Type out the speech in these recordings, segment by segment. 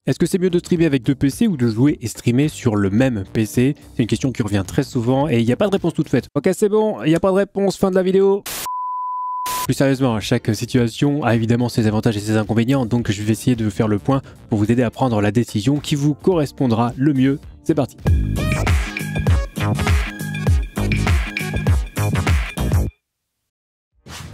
Est-ce que c'est mieux de streamer avec deux PC ou de jouer et streamer sur le même PC? C'est une question qui revient très souvent et il n'y a pas de réponse toute faite. Ok, c'est bon, il n'y a pas de réponse, fin de la vidéo. Plus sérieusement, chaque situation a évidemment ses avantages et ses inconvénients, donc je vais essayer de faire le point pour vous aider à prendre la décision qui vous correspondra le mieux. C'est parti.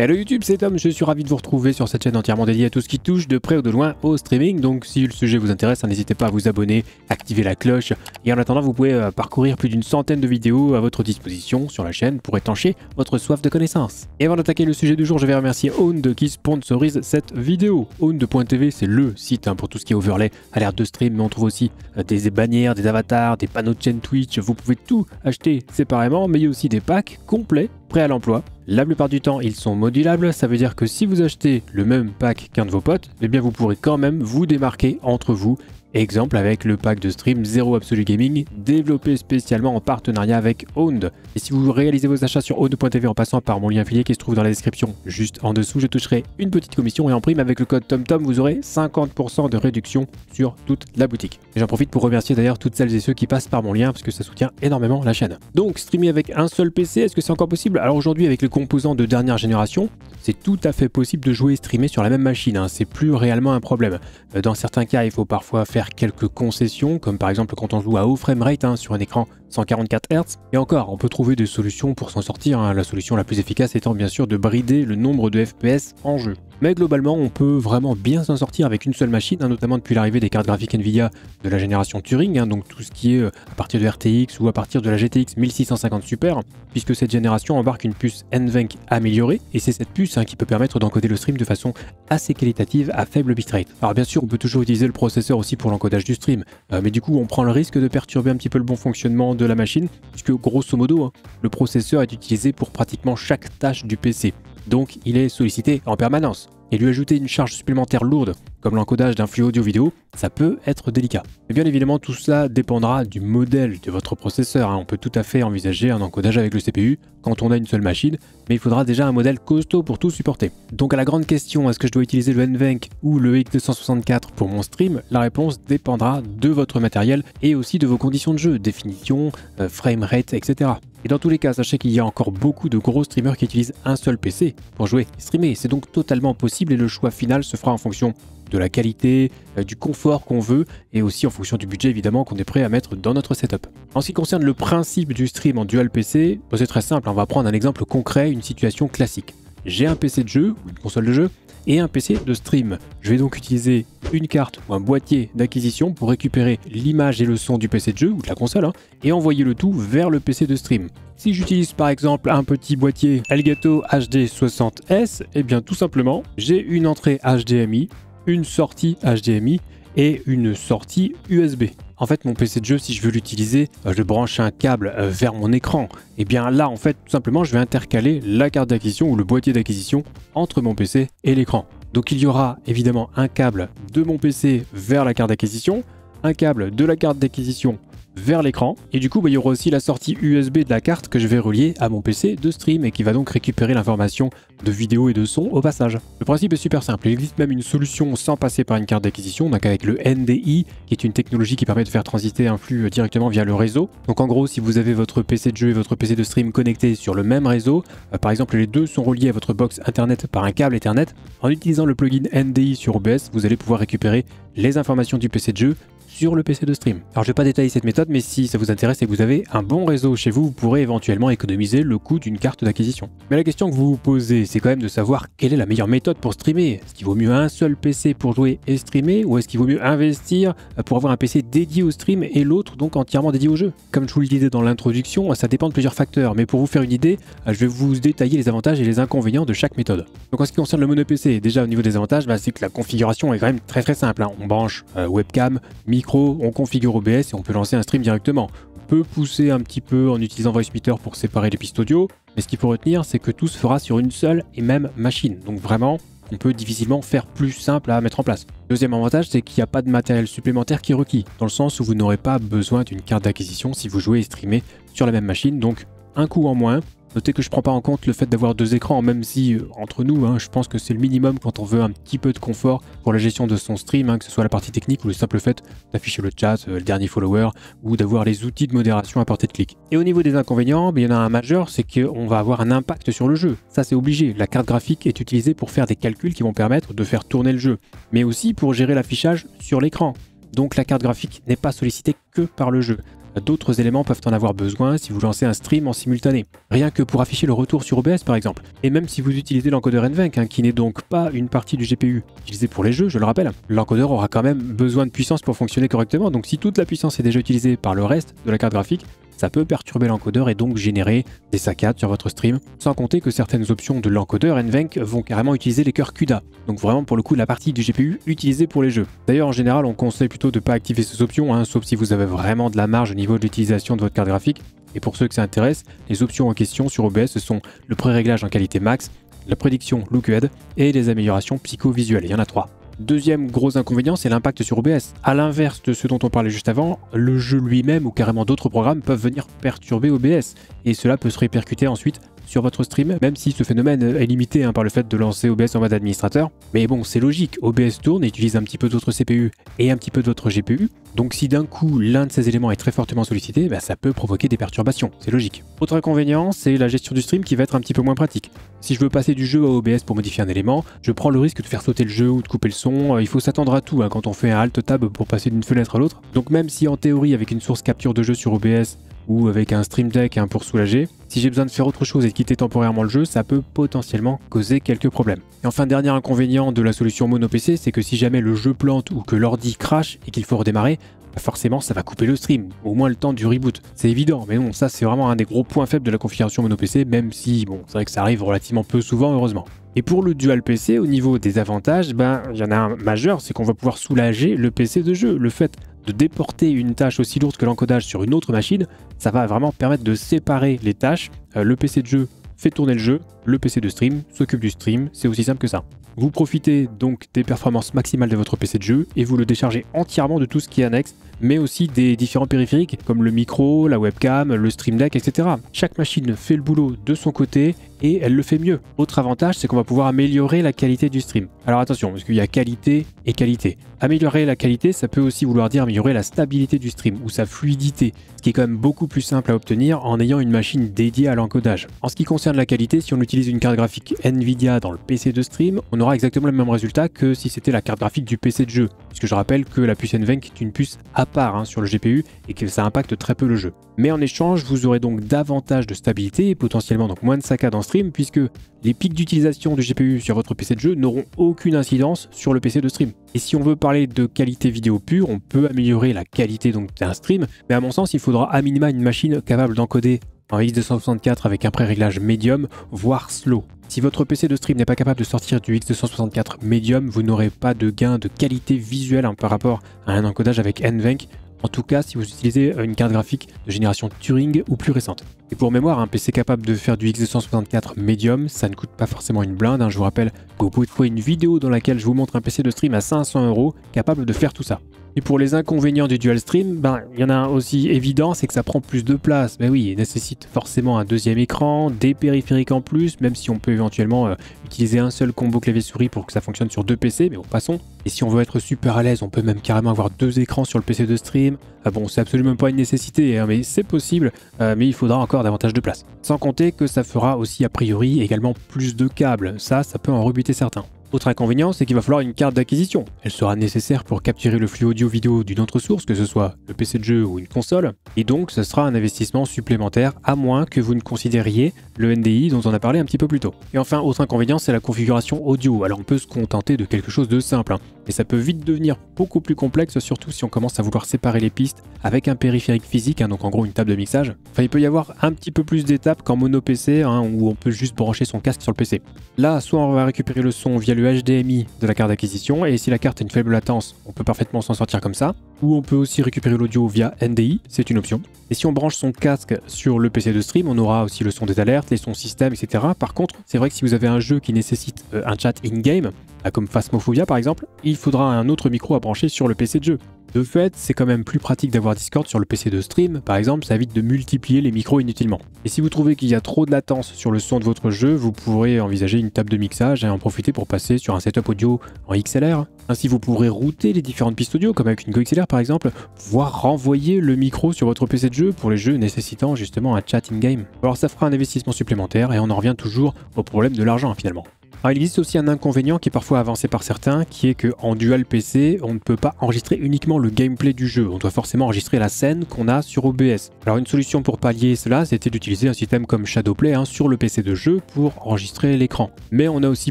Hello YouTube, c'est Tom, je suis ravi de vous retrouver sur cette chaîne entièrement dédiée à tout ce qui touche de près ou de loin au streaming. Donc si le sujet vous intéresse, n'hésitez pas à vous abonner, activer la cloche. Et en attendant, vous pouvez parcourir plus d'une centaine de vidéos à votre disposition sur la chaîne pour étancher votre soif de connaissances. Et avant d'attaquer le sujet du jour, je vais remercier Owned qui sponsorise cette vidéo. Owned.tv, c'est le site pour tout ce qui est overlay, alerte de stream, mais on trouve aussi des bannières, des avatars, des panneaux de chaîne Twitch. Vous pouvez tout acheter séparément, mais il y a aussi des packs complets prêts à l'emploi. La plupart du temps, ils sont modulables, ça veut dire que si vous achetez le même pack qu'un de vos potes, eh bien vous pourrez quand même vous démarquer entre vous. Exemple avec le pack de stream Zero Absolute Gaming, développé spécialement en partenariat avec Owned. Et si vous réalisez vos achats sur Owned.tv en passant par mon lien affilié qui se trouve dans la description juste en dessous, je toucherai une petite commission et en prime avec le code TomTom, vous aurez 50% de réduction sur toute la boutique. Et j'en profite pour remercier d'ailleurs toutes celles et ceux qui passent par mon lien parce que ça soutient énormément la chaîne. Donc streamer avec un seul PC, est-ce que c'est encore possible? Alors aujourd'hui avec les composants de dernière génération, c'est tout à fait possible de jouer et streamer sur la même machine, c'est plus réellement un problème. Dans certains cas, il faut parfois faire quelques concessions, comme par exemple quand on joue à haut framerate sur un écran 144 Hz. Et encore, on peut trouver des solutions pour s'en sortir, la solution la plus efficace étant bien sûr de brider le nombre de FPS en jeu. Mais globalement, on peut vraiment bien s'en sortir avec une seule machine, notamment depuis l'arrivée des cartes graphiques Nvidia de la génération Turing, donc tout ce qui est à partir de RTX ou à partir de la GTX 1650 Super, puisque cette génération embarque une puce NVENC améliorée, et c'est cette puce qui peut permettre d'encoder le stream de façon assez qualitative à faible bitrate. Alors bien sûr, on peut toujours utiliser le processeur aussi pour l'encodage du stream, mais du coup on prend le risque de perturber un petit peu le bon fonctionnement de la machine, puisque grosso modo, le processeur est utilisé pour pratiquement chaque tâche du PC. Donc il est sollicité en permanence. Et lui ajouter une charge supplémentaire lourde, comme l'encodage d'un flux audio-vidéo, ça peut être délicat. Et bien évidemment, tout ça dépendra du modèle de votre processeur. On peut tout à fait envisager un encodage avec le CPU quand on a une seule machine, mais il faudra déjà un modèle costaud pour tout supporter. Donc à la grande question, est-ce que je dois utiliser le NVENC ou le X264 pour mon stream? La réponse dépendra de votre matériel et aussi de vos conditions de jeu, définition, framerate, etc. Et dans tous les cas, sachez qu'il y a encore beaucoup de gros streamers qui utilisent un seul PC pour jouer et streamer. C'est donc totalement possible et le choix final se fera en fonction de la qualité, du confort qu'on veut et aussi en fonction du budget évidemment qu'on est prêt à mettre dans notre setup. En ce qui concerne le principe du stream en dual PC, c'est très simple, on va prendre un exemple concret, une situation classique. J'ai un PC de jeu ou une console de jeu et un PC de stream. Je vais donc utiliser une carte ou un boîtier d'acquisition pour récupérer l'image et le son du PC de jeu ou de la console et envoyer le tout vers le PC de stream. Si j'utilise par exemple un petit boîtier Elgato HD60S, eh bien tout simplement, j'ai une entrée HDMI, une sortie HDMI et une sortie USB. En fait, mon PC de jeu, si je veux l'utiliser, je branche un câble vers mon écran. Et bien là, en fait, tout simplement, je vais intercaler la carte d'acquisition ou le boîtier d'acquisition entre mon PC et l'écran. Donc il y aura évidemment un câble de mon PC vers la carte d'acquisition, un câble de la carte d'acquisition vers l'écran, et du coup il y aura aussi la sortie USB de la carte que je vais relier à mon PC de stream et qui va donc récupérer l'information de vidéo et de son au passage. Le principe est super simple, il existe même une solution sans passer par une carte d'acquisition, donc avec le NDI, qui est une technologie qui permet de faire transiter un flux directement via le réseau. Donc en gros, si vous avez votre PC de jeu et votre PC de stream connectés sur le même réseau, par exemple les deux sont reliés à votre box internet par un câble Ethernet, en utilisant le plugin NDI sur OBS, vous allez pouvoir récupérer les informations du PC de jeu sur le PC de stream. Alors je vais pas détailler cette méthode, mais si ça vous intéresse et que vous avez un bon réseau chez vous, vous pourrez éventuellement économiser le coût d'une carte d'acquisition. Mais la question que vous vous posez, c'est quand même de savoir quelle est la meilleure méthode pour streamer. Est-ce qu'il vaut mieux un seul PC pour jouer et streamer, ou est-ce qu'il vaut mieux investir pour avoir un PC dédié au stream et l'autre donc entièrement dédié au jeu? Comme je vous le disais dans l'introduction, ça dépend de plusieurs facteurs, mais pour vous faire une idée, je vais vous détailler les avantages et les inconvénients de chaque méthode. Donc en ce qui concerne le mono PC, déjà au niveau des avantages, c'est que la configuration est quand même très simple. On branche webcam, micro, on configure OBS et on peut lancer un stream directement. On peut pousser un petit peu en utilisant VoiceMeter pour séparer les pistes audio, mais ce qu'il faut retenir, c'est que tout se fera sur une seule et même machine. Donc vraiment, on peut difficilement faire plus simple à mettre en place. Deuxième avantage, c'est qu'il n'y a pas de matériel supplémentaire qui est requis, dans le sens où vous n'aurez pas besoin d'une carte d'acquisition si vous jouez et streamez sur la même machine, donc un coût en moins Notez que je prends pas en compte le fait d'avoir 2 écrans, même si entre nous, hein, je pense que c'est le minimum quand on veut un petit peu de confort pour la gestion de son stream, hein, que ce soit la partie technique ou le simple fait d'afficher le chat, le dernier follower, ou d'avoir les outils de modération à portée de clic. Et au niveau des inconvénients, il y en a un majeur, c'est qu'on va avoir un impact sur le jeu. Ça c'est obligé, la carte graphique est utilisée pour faire des calculs qui vont permettre de faire tourner le jeu, mais aussi pour gérer l'affichage sur l'écran. Donc la carte graphique n'est pas sollicitée que par le jeu. D'autres éléments peuvent en avoir besoin si vous lancez un stream en simultané, rien que pour afficher le retour sur OBS par exemple. Et même si vous utilisez l'encodeur NVENC, hein, qui n'est donc pas une partie du GPU utilisé pour les jeux, je le rappelle, l'encodeur aura quand même besoin de puissance pour fonctionner correctement, donc si toute la puissance est déjà utilisée par le reste de la carte graphique, ça peut perturber l'encodeur et donc générer des saccades sur votre stream, sans compter que certaines options de l'encodeur NVENC vont carrément utiliser les cœurs CUDA, donc vraiment pour le coup la partie du GPU utilisée pour les jeux. D'ailleurs en général on conseille plutôt de ne pas activer ces options, hein, sauf si vous avez vraiment de la marge au niveau de l'utilisation de votre carte graphique, et pour ceux que ça intéresse, les options en question sur OBS ce sont le pré-réglage en qualité max, la prédiction look ahead et les améliorations psycho-visuelles, il y en a 3. Deuxième gros inconvénient, c'est l'impact sur OBS. A l'inverse de ce dont on parlait juste avant, le jeu lui-même ou carrément d'autres programmes peuvent venir perturber OBS et cela peut se répercuter ensuite sur votre stream, même si ce phénomène est limité par le fait de lancer OBS en mode administrateur. Mais bon, c'est logique, OBS tourne et utilise un petit peu d'autres CPU et un petit peu d'autres GPU, donc si d'un coup l'un de ces éléments est très fortement sollicité, ça peut provoquer des perturbations, c'est logique. Autre inconvénient, c'est la gestion du stream qui va être un petit peu moins pratique. Si je veux passer du jeu à OBS pour modifier un élément, je prends le risque de faire sauter le jeu ou de couper le son, il faut s'attendre à tout quand on fait un Alt Tab pour passer d'une fenêtre à l'autre. Donc même si en théorie avec une source capture de jeu sur OBS, ou avec un Stream Deck pour soulager, si j'ai besoin de faire autre chose et de quitter temporairement le jeu, ça peut potentiellement causer quelques problèmes. Et enfin, dernier inconvénient de la solution Mono PC, c'est que si jamais le jeu plante ou que l'ordi crache et qu'il faut redémarrer, forcément ça va couper le stream, au moins le temps du reboot. C'est évident, mais bon, ça c'est vraiment un des gros points faibles de la configuration Mono PC, même si, bon, c'est vrai que ça arrive relativement peu souvent, heureusement. Et pour le Dual PC, au niveau des avantages, il y en a un majeur, c'est qu'on va pouvoir soulager le PC de jeu. Le fait de déporter une tâche aussi lourde que l'encodage sur une autre machine, ça va vraiment permettre de séparer les tâches. Le PC de jeu fait tourner le jeu, le PC de stream s'occupe du stream, c'est aussi simple que ça. Vous profitez donc des performances maximales de votre PC de jeu et vous le déchargez entièrement de tout ce qui est annexe, mais aussi des différents périphériques comme le micro, la webcam, le Stream Deck, etc. Chaque machine fait le boulot de son côté et elle le fait mieux. Autre avantage, c'est qu'on va pouvoir améliorer la qualité du stream. Alors attention, parce qu'il y a qualité et qualité. Améliorer la qualité, ça peut aussi vouloir dire améliorer la stabilité du stream ou sa fluidité, ce qui est quand même beaucoup plus simple à obtenir en ayant une machine dédiée à l'encodage. En ce qui concerne la qualité, si on utilise une carte graphique Nvidia dans le PC de stream, on aura exactement le même résultat que si c'était la carte graphique du PC de jeu, puisque je rappelle que la puce NVENC est une puce à part sur le GPU et que ça impacte très peu le jeu. Mais en échange, vous aurez donc davantage de stabilité et potentiellement donc moins de saccades en stream, puisque les pics d'utilisation du GPU sur votre PC de jeu n'auront aucune incidence sur le PC de stream. Et si on veut parler de qualité vidéo pure, on peut améliorer la qualité donc d'un stream, mais à mon sens, il faudra à minima une machine capable d'encoder en X264 avec un pré-réglage médium, voire slow. Si votre PC de stream n'est pas capable de sortir du X264 médium, vous n'aurez pas de gain de qualité visuelle par rapport à un encodage avec NVENC, en tout cas si vous utilisez une carte graphique de génération Turing ou plus récente. Et pour mémoire, un PC capable de faire du X264 médium, ça ne coûte pas forcément une blinde. Je vous rappelle que vous pouvez trouver une vidéo dans laquelle je vous montre un PC de stream à 500 € capable de faire tout ça. Et pour les inconvénients du dual stream, il y en a un aussi évident, c'est que ça prend plus de place. Mais oui, il nécessite forcément un deuxième écran, des périphériques en plus, même si on peut éventuellement utiliser un seul combo clavier-souris pour que ça fonctionne sur 2 PC, mais bon, passons. Et si on veut être super à l'aise, on peut même carrément avoir 2 écrans sur le PC de stream. Bon, c'est absolument pas une nécessité, mais c'est possible, mais il faudra encore davantage de place. Sans compter que ça fera aussi a priori également plus de câbles, ça peut en rebuter certains. Autre inconvénient, c'est qu'il va falloir une carte d'acquisition. Elle sera nécessaire pour capturer le flux audio-vidéo d'une autre source, que ce soit le PC de jeu ou une console, et donc ce sera un investissement supplémentaire, à moins que vous ne considériez le NDI dont on a parlé un petit peu plus tôt. Et enfin, autre inconvénient, c'est la configuration audio. Alors on peut se contenter de quelque chose de simple, mais ça peut vite devenir beaucoup plus complexe, surtout si on commence à vouloir séparer les pistes avec un périphérique physique, donc en gros une table de mixage. Enfin, il peut y avoir un petit peu plus d'étapes qu'en mono PC, où on peut juste brancher son casque sur le PC. Là, soit on va récupérer le son via le HDMI de la carte d'acquisition, et si la carte a une faible latence, on peut parfaitement s'en sortir comme ça. Ou on peut aussi récupérer l'audio via NDI, c'est une option. Et si on branche son casque sur le PC de stream, on aura aussi le son des alertes, les sons système, etc. Par contre, c'est vrai que si vous avez un jeu qui nécessite un chat in-game, comme Phasmophobia par exemple, il faudra un autre micro à brancher sur le PC de jeu. De fait, c'est quand même plus pratique d'avoir Discord sur le PC de stream, par exemple, ça évite de multiplier les micros inutilement. Et si vous trouvez qu'il y a trop de latence sur le son de votre jeu, vous pourrez envisager une table de mixage et en profiter pour passer sur un setup audio en XLR. Ainsi, vous pourrez router les différentes pistes audio, comme avec une GoXLR par exemple, voire renvoyer le micro sur votre PC de jeu pour les jeux nécessitant justement un chat in-game. Alors ça fera un investissement supplémentaire et on en revient toujours au problème de l'argent finalement. Alors, il existe aussi un inconvénient qui est parfois avancé par certains, qui est qu'en dual PC, on ne peut pas enregistrer uniquement le gameplay du jeu, on doit forcément enregistrer la scène qu'on a sur OBS. Alors une solution pour pallier cela, c'était d'utiliser un système comme Shadowplay sur le PC de jeu pour enregistrer l'écran. Mais on a aussi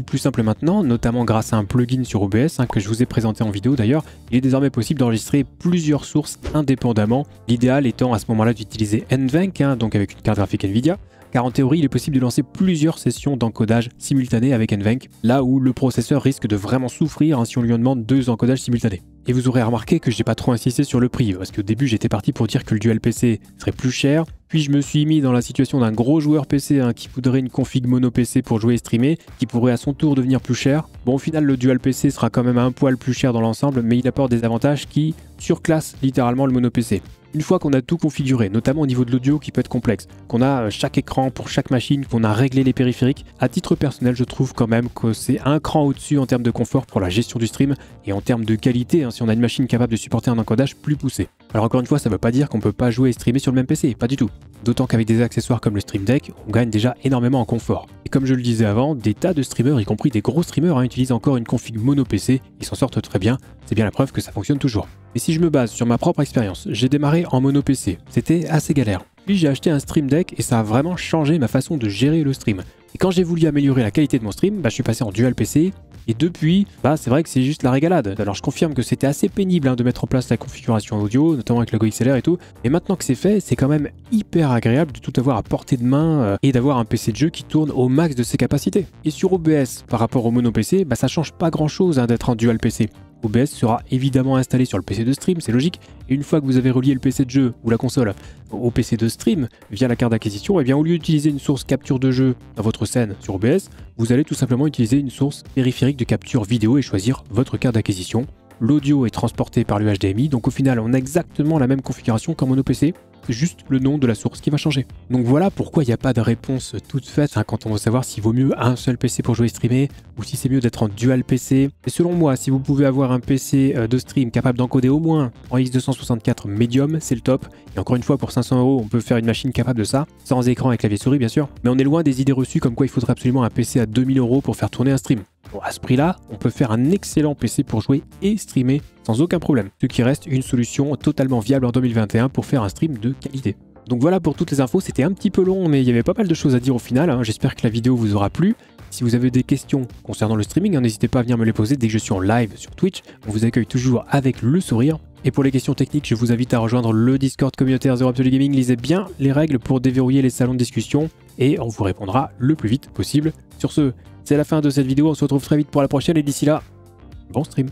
plus simple maintenant, notamment grâce à un plugin sur OBS que je vous ai présenté en vidéo d'ailleurs, il est désormais possible d'enregistrer plusieurs sources indépendamment, l'idéal étant à ce moment-là d'utiliser NVENC, donc avec une carte graphique Nvidia, car en théorie, il est possible de lancer plusieurs sessions d'encodage simultané avec NVENC, là où le processeur risque de vraiment souffrir si on lui en demande 2 encodages simultanés. Et vous aurez remarqué que j'ai pas trop insisté sur le prix, parce qu'au début j'étais parti pour dire que le dual PC serait plus cher, puis je me suis mis dans la situation d'un gros joueur PC qui voudrait une config mono PC pour jouer et streamer, qui pourrait à son tour devenir plus cher. Bon, au final le dual PC sera quand même un poil plus cher dans l'ensemble, mais il apporte des avantages qui surclassent littéralement le mono PC. Une fois qu'on a tout configuré, notamment au niveau de l'audio qui peut être complexe, qu'on a chaque écran pour chaque machine, qu'on a réglé les périphériques, à titre personnel je trouve quand même que c'est un cran au-dessus en termes de confort pour la gestion du stream et en termes de qualité si on a une machine capable de supporter un encodage plus poussé. Alors encore une fois, ça ne veut pas dire qu'on ne peut pas jouer et streamer sur le même PC, pas du tout. D'autant qu'avec des accessoires comme le Stream Deck, on gagne déjà énormément en confort. Et comme je le disais avant, des tas de streamers, y compris des gros streamers, utilisent encore une config mono PC, ils s'en sortent très bien, c'est bien la preuve que ça fonctionne toujours. Mais si je me base sur ma propre expérience, j'ai démarré en mono PC, c'était assez galère. Puis j'ai acheté un Stream Deck et ça a vraiment changé ma façon de gérer le stream. Et quand j'ai voulu améliorer la qualité de mon stream, je suis passé en dual PC. Et depuis, c'est vrai que c'est juste la régalade. Alors je confirme que c'était assez pénible de mettre en place la configuration audio, notamment avec le GoXLR et tout. Et maintenant que c'est fait, c'est quand même hyper agréable de tout avoir à portée de main et d'avoir un PC de jeu qui tourne au max de ses capacités. Et sur OBS, par rapport au mono PC, ça change pas grand chose d'être en dual PC. OBS sera évidemment installé sur le PC de stream, c'est logique, et une fois que vous avez relié le PC de jeu ou la console au PC de stream via la carte d'acquisition, et bien au lieu d'utiliser une source capture de jeu dans votre scène sur OBS, vous allez tout simplement utiliser une source périphérique de capture vidéo et choisir votre carte d'acquisition. L'audio est transporté par le HDMI, donc au final on a exactement la même configuration qu'en mono PC, c'est juste le nom de la source qui va changer. Donc voilà pourquoi il n'y a pas de réponse toute faite quand on veut savoir s'il vaut mieux un seul PC pour jouer et streamer ou si c'est mieux d'être en dual PC. Et selon moi, si vous pouvez avoir un PC de stream capable d'encoder au moins en X264 Medium, c'est le top. Et encore une fois, pour 500 €, on peut faire une machine capable de ça, sans écran et clavier souris bien sûr. Mais on est loin des idées reçues comme quoi il faudrait absolument un PC à 2000 € pour faire tourner un stream. Bon, à ce prix-là, on peut faire un excellent PC pour jouer et streamer sans aucun problème. Ce qui reste une solution totalement viable en 2021 pour faire un stream de qualité. Donc voilà pour toutes les infos, c'était un petit peu long mais il y avait pas mal de choses à dire au final. J'espère que la vidéo vous aura plu. Si vous avez des questions concernant le streaming, n'hésitez pas à venir me les poser dès que je suis en live sur Twitch. On vous accueille toujours avec le sourire. Et pour les questions techniques, je vous invite à rejoindre le Discord communautaire The Absolute Gaming. Lisez bien les règles pour déverrouiller les salons de discussion et on vous répondra le plus vite possible. Sur ce, c'est la fin de cette vidéo, on se retrouve très vite pour la prochaine et d'ici là, bon stream.